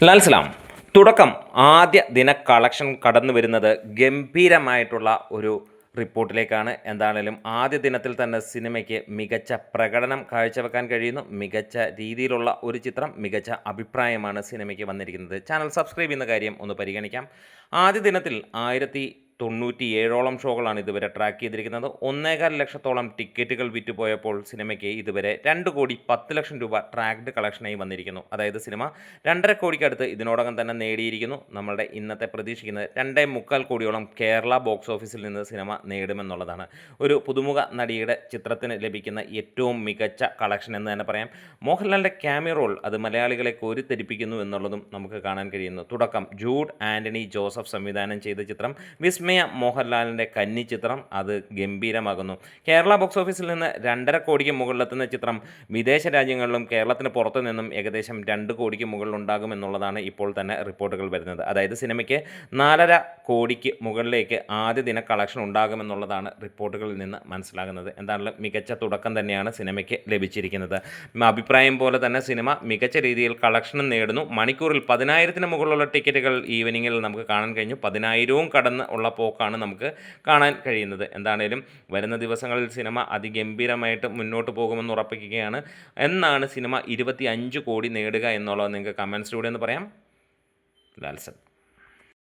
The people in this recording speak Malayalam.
ലാൽസലാം തുടക്കം ആദ്യ ദിന കളക്ഷൻ കടന്നു വരുന്നത് ഗംഭീരമായിട്ടുള്ള ഒരു റിപ്പോർട്ടിലേക്കാണ്. എന്താണേലും ആദ്യ ദിനത്തിൽ തന്നെ സിനിമയ്ക്ക് മികച്ച പ്രകടനം കാഴ്ചവെക്കാൻ കഴിയുന്നു. മികച്ച രീതിയിലുള്ള ഒരു ചിത്രം, മികച്ച അഭിപ്രായമാണ് സിനിമയ്ക്ക് വന്നിരിക്കുന്നത്. ചാനൽ സബ്സ്ക്രൈബ് ചെയ്യുന്ന കാര്യം ഒന്ന് പരിഗണിക്കാം. ആദ്യ ദിനത്തിൽ 1097ഓളം ഷോകളാണ് ഇതുവരെ ട്രാക്ക് ചെയ്തിരിക്കുന്നത്. 1.25 ലക്ഷത്തോളം ടിക്കറ്റുകൾ വിറ്റുപോയപ്പോൾ സിനിമയ്ക്ക് ഇതുവരെ 2,10,00,000 രൂപ ട്രാക്ഡ് കളക്ഷനായി വന്നിരിക്കുന്നു. അതായത് സിനിമ 2.5 കോടിക്കടുത്ത് ഇതിനോടകം തന്നെ നേടിയിരിക്കുന്നു. നമ്മളുടെ ഇന്നത്തെ പ്രതീക്ഷിക്കുന്നത് 2.25 കോടിയോളം കേരള ബോക്സ് ഓഫീസിൽ നിന്ന് സിനിമ നേടുമെന്നുള്ളതാണ്. ഒരു പുതുമുഖ നടിയുടെ ചിത്രത്തിന് ലഭിക്കുന്ന ഏറ്റവും മികച്ച കളക്ഷൻ എന്ന് തന്നെ പറയാം. മോഹൻലാലിൻ്റെ ക്യാമിയോ റോൾ അത് മലയാളികളെ കോരിത്തെരിപ്പിക്കുന്നു എന്നുള്ളതും നമുക്ക് കാണാൻ കഴിയുന്നു. തുടക്കം ജൂഡ് ആൻ്റണി ജോസഫ് സംവിധാനം ചെയ്ത ചിത്രം വിസ്മയ മോഹൻലാലിൻ്റെ കന്നി ചിത്രം അത് ഗംഭീരമാകുന്നു. കേരള ബോക്സ് ഓഫീസിൽ നിന്ന് 2.5 കോടിക്ക് മുകളിലെത്തുന്ന ചിത്രം വിദേശ രാജ്യങ്ങളിലും കേരളത്തിന് പുറത്തു നിന്നും ഏകദേശം 2 കോടിക്ക് മുകളിലുണ്ടാകുമെന്നുള്ളതാണ് ഇപ്പോൾ തന്നെ റിപ്പോർട്ടുകൾ വരുന്നത്. അതായത് സിനിമയ്ക്ക് 4.5 കോടിക്ക് മുകളിലേക്ക് ആദ്യ ദിന കളക്ഷൻ ഉണ്ടാകുമെന്നുള്ളതാണ് റിപ്പോർട്ടുകളിൽ നിന്ന് മനസ്സിലാകുന്നത്. എന്തായാലും മികച്ച തുടക്കം തന്നെയാണ് സിനിമയ്ക്ക് ലഭിച്ചിരിക്കുന്നത്. അഭിപ്രായം പോലെ തന്നെ സിനിമ മികച്ച രീതിയിൽ കളക്ഷനും നേടുന്നു. മണിക്കൂറിൽ 10,000-ന് മുകളിലുള്ള ടിക്കറ്റുകൾ ഈവനിങ്ങിൽ നമുക്ക് കാണാൻ കഴിഞ്ഞു. 10,000-വും കടന്ന് ഉള്ള പോക്കാണ് നമുക്ക് കാണാൻ കഴിയുന്നത്. എന്താണേലും വരുന്ന ദിവസങ്ങളിൽ സിനിമ അതിഗംഭീരമായിട്ട് മുന്നോട്ട് പോകുമെന്ന് ഉറപ്പിക്കുകയാണ്. എന്നാണ് സിനിമ 25 കോടി നേടുക എന്നുള്ളത് നിങ്ങൾക്ക് കമൻസിലൂടെ ഒന്ന് പറയാം. ലാൽസൺ.